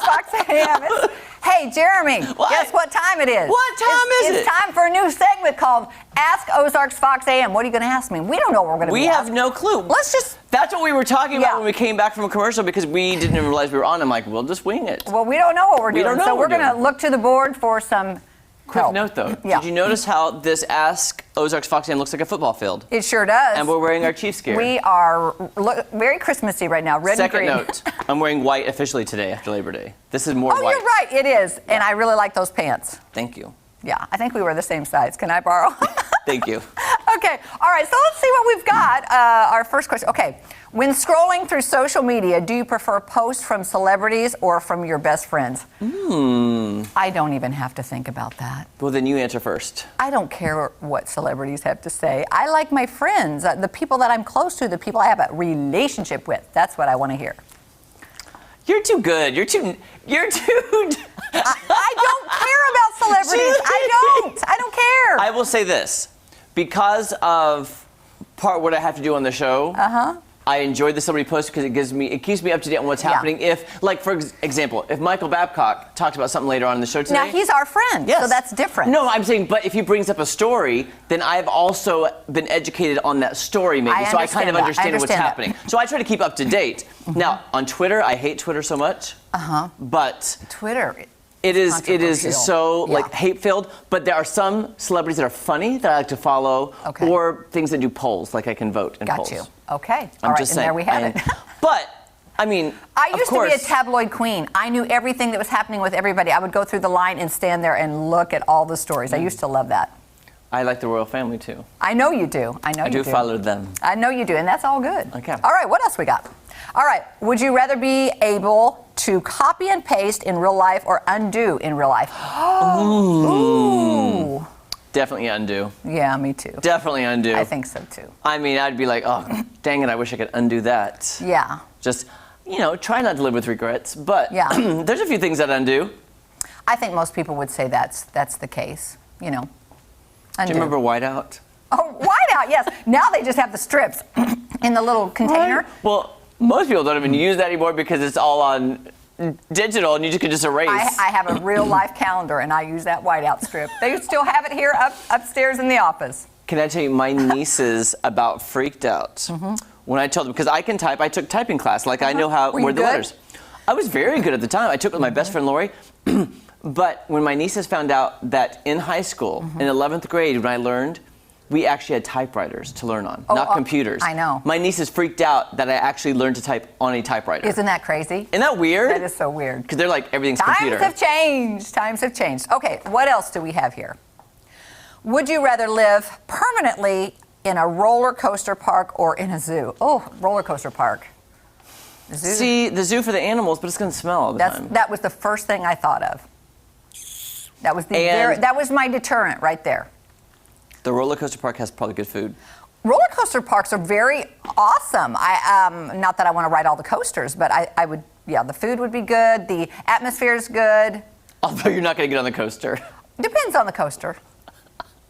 Ozarks Fox AM. Hey, Jeremy, guess what time it is? What time is it? It's time for a new segment called Ask Ozarks Fox AM. What are you going to ask me? We don't know what we're going to be We have asking. no clue. That's what we were talking about when we came back from a commercial because we didn't even realize we were on. I'm like, we'll just wing it. Well, we don't know what we're doing. So we're going to look to the board for some Quick note, though. Did you notice how this Ask Ozarks Fox AM looks like a football field? It sure does. And we're wearing our Chiefs gear. We are very Christmassy right now, red and green. Second note, I'm wearing white officially today after Labor Day. This is more white. Oh, you're right. It is. And I really like those pants. Thank you. Yeah, I think we were the same size. Can I borrow? Thank you. Okay. All right. So let's see what we've got. Our first question. Okay. When scrolling through social media, do you prefer posts from celebrities or from your best friends? I don't even have to think about that. Well, then you answer first. I don't care what celebrities have to say. I like my friends, the people that I'm close to, the people I have a relationship with. That's what I want to hear. You're too good. You're too. I don't care about celebrities. I don't care. I will say this, because of what I have to do on the show. I enjoy the celebrity post because it keeps me up to date on what's happening. If, like, for example, if Michael Babcock talks about something later on in the show today. Now he's our friend, so that's different. No, I'm saying, but if he brings up a story, then I've also been educated on that story, maybe. So I kind of understand what's happening. So I try to keep up to date. Now on Twitter, I hate Twitter so much. But Twitter. It is so like hate-filled, but there are some celebrities that are funny that I like to follow, or things that do polls, like I can vote in polls. Got you. Okay. I'm All right, just and saying. there we have it. But I mean, I used to be a tabloid queen. I knew everything that was happening with everybody. I would go through the line and stand there and look at all the stories. I used to love that. I like the royal family too. I know you do. I do follow them. I know you do, and that's all good. Okay. All right, what else we got? All right, would you rather be able to copy and paste in real life or undo in real life? Ooh. Definitely undo. Yeah, me too. Definitely undo. I think so too. I mean, I'd be like, oh, dang it, I wish I could undo that. Yeah. Just, try not to live with regrets. But there's a few things that undo. I think most people would say that's the case, Undo. Do you remember Whiteout? Oh, Whiteout, yes. Now they just have the strips in the little container. Right. Well, most people don't even use that anymore because it's all on digital and you can just erase. I have a real life calendar and I use that Whiteout strip. They still have it here upstairs in the office. Can I tell you, my nieces about freaked out when I told them, because I can type, I took typing class, like I know how, where the letters. I was very good at the time. I took it with my best friend Lori. But when my nieces found out that in high school, in 11th grade, when I learned, we actually had typewriters to learn on, not computers. I know. My nieces freaked out that I actually learned to type on a typewriter. Isn't that crazy? Isn't that weird? That is so weird. Because they're like, everything's computer. Times have changed. Times have changed. Okay, what else do we have here? Would you rather live permanently in a roller coaster park or in a zoo? Oh, roller coaster park. Zoo. See, the zoo for the animals, but it's going to smell all the time. That was the first thing I thought of. That was my deterrent right there. The roller coaster park has probably good food. Roller coaster parks are very awesome. Not that I want to ride all the coasters, but I would. Yeah, the food would be good. The atmosphere is good. Although you're not going to get on the coaster. Depends on the coaster.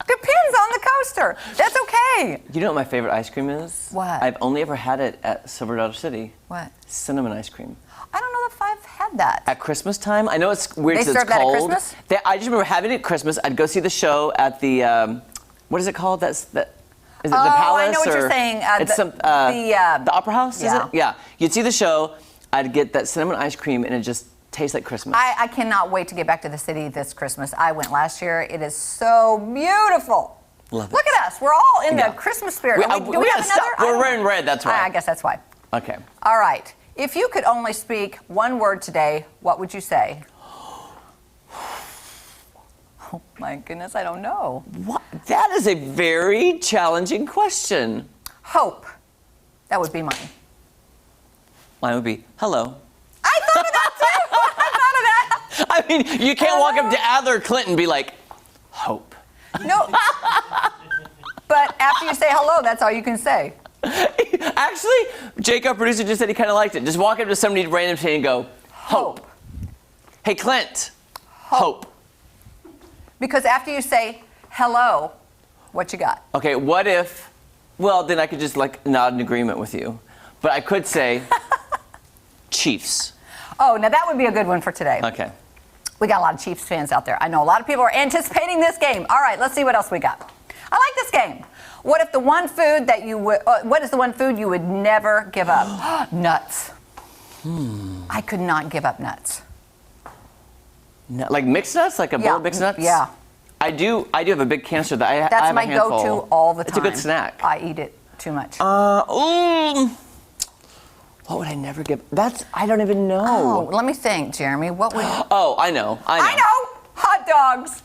Depends on the coaster. That's okay. You know what my favorite ice cream is? What? I've only ever had it at Silver Dollar City. What? Cinnamon ice cream. I don't know if I've had that. At Christmas time? I know it's weird because it's cold. They serve that at Christmas? I just remember having it at Christmas. I'd go see the show at the, what is it called? Is it the Palace? I know what you're saying. The Opera House, yeah. Is it? Yeah. You'd see the show. I'd get that cinnamon ice cream, and it just tastes like Christmas. I cannot wait to get back to the city this Christmas. I went last year. It is so beautiful. Love it. Look at us. We're all in the Christmas spirit. Do we have another? We're wearing red, that's right. I guess that's why. Okay. All right. If you could only speak one word today, what would you say? Oh, my goodness, I don't know. What? That is a very challenging question. Hope. That would be mine. Mine would be hello. I thought of that too. I thought of that. I mean, you can't walk up to Adler Clinton and be like, hope. No. But after you say hello, that's all you can say. Actually, Jacob, producer, just said he kind of liked it. Just walk up to somebody random today and go, hope. Hey, Clint. Hope. Because after you say hello, what you got? Okay, what if, well, then I could just like nod in agreement with you. But I could say Chiefs. Oh, now that would be a good one for today. Okay. We got a lot of Chiefs fans out there. I know a lot of people are anticipating this game. All right, let's see what else we got. I like this game. What if the one food that you would? What is the one food you would never give up? Nuts. I could not give up nuts. Like mixed nuts, like a bowl of mixed nuts. Yeah. I do have a big cancer that I have. That's a my handful. go-to all the time. It's a good snack. I eat it too much. What would I never give? I don't even know. Oh, let me think, Jeremy. What would? Oh, I know. I know. Hot dogs.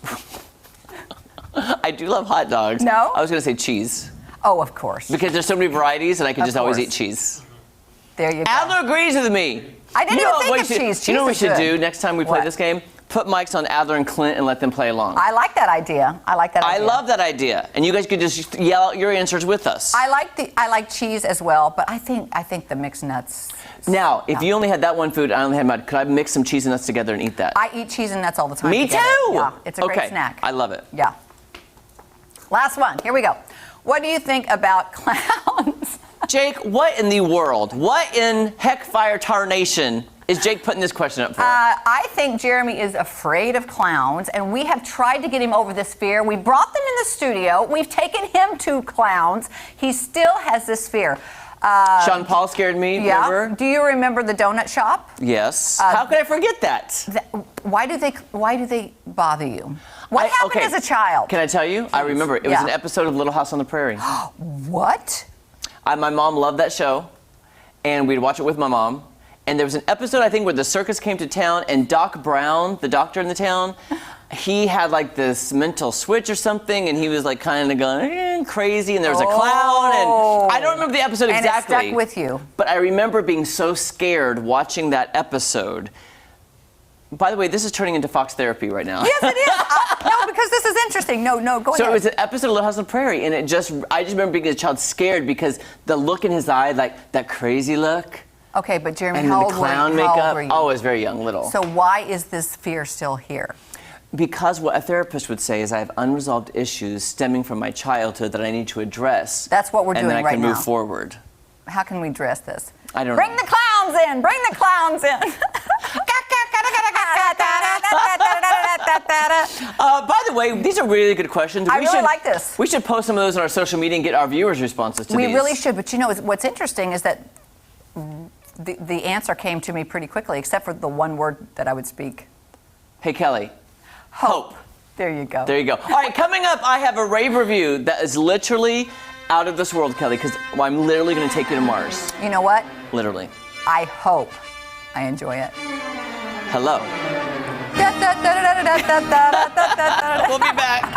I do love hot dogs. No? I was going to say cheese. Oh, of course. Because there's so many varieties, and I can Of just always course. eat cheese. There you go. Adler agrees with me. I didn't even think of cheese. You know what we Cheese is should good. do next time we play What? this game? Put mics on Adler and Clint and let them play along. I like that idea. I love that idea. And you guys could just yell out your answers with us. I like cheese as well, but I think the mixed nuts. Now, if you only had that one food, I only had mine, could I mix some cheese and nuts together and eat that? I eat cheese and nuts all the time. Me together. too. Yeah, it's a great snack. I love it. Yeah. Last one. Here we go. What do you think about clowns? Jake, what in the world? What in heck fire tarnation is Jake putting this question up for? I think Jeremy is afraid of clowns, and we have tried to get him over this fear. We brought them in the studio. We've taken him to clowns. He still has this fear. Sean Paul scared me, Yeah. remember? Do you remember the donut shop? Yes. How could I forget that? Why do they bother you? What happened as a child? Can I tell you? I remember. It was an episode of Little House on the Prairie. What? My mom loved that show, and we'd watch it with my mom. And there was an episode, I think, where the circus came to town, and Doc Brown, the doctor in the town, he had like this mental switch or something, and he was like kind of going crazy, and there was a clown, and I don't remember the episode exactly. And it stuck with you. But I remember being so scared watching that episode. By the way, this is turning into Fox therapy right now. Yes, it is. No, because this is interesting. No, go ahead. So it was an episode of Little House on the Prairie, and I just remember being a child scared because the look in his eye, like that crazy look. Okay, but Jeremy, And how the old clown were you? makeup. How old were you? Oh, I was very young, little. So why is this fear still here? Because what a therapist would say is I have unresolved issues stemming from my childhood that I need to address. That's what we're doing right now. And then I can move now. forward. How can we address this? I don't Bring know. the clowns in! Bring the clowns in! By the way, these are really good questions. I really like this. We should post some of those on our social media and get our viewers' responses to these. We really should, but you know what's interesting is that the answer came to me pretty quickly, except for the one word that I would speak. Hey, Kelly. Hope. There you go. There you go. All right, coming up, I have a rave review that is literally out of this world, Kelly, because I'm literally going to take you to Mars. You know what? Literally. I hope I enjoy it. Hello. We'll be back.